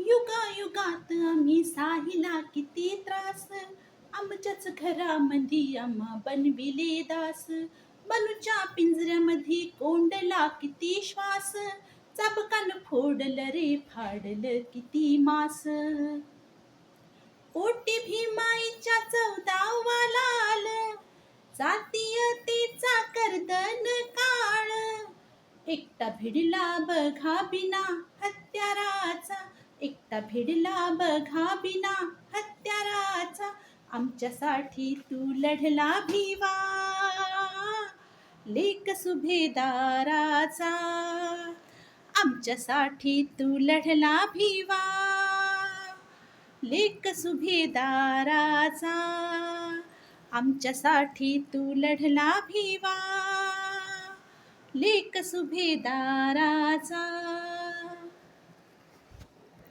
युगायुगात आम्ही साहिला किती त्रास, आमच्याच घरामध्ये आम्हा बनविले दास. बनूच्या पिंजऱ्यामध्ये कोंडला किती श्वास, चाबकान फोडलं रे फाडलं किती मास. पोटी भीमाईच्या 14वा लाल, जातीयतेचा कर्दन काळ. एकटा भिडला बघा बिना हत्याराचा, एकटा भिडला बघा बिना हत्याराचा. आमच्यासाठी तू लढला भिवा, लेक सुभेदाराचा. आमच्यासाठी तू लढला भिवा, लेक सुभेदाराचा. आमच्यासाठी तू लढला भिवा, लेक सुभेदाराचा.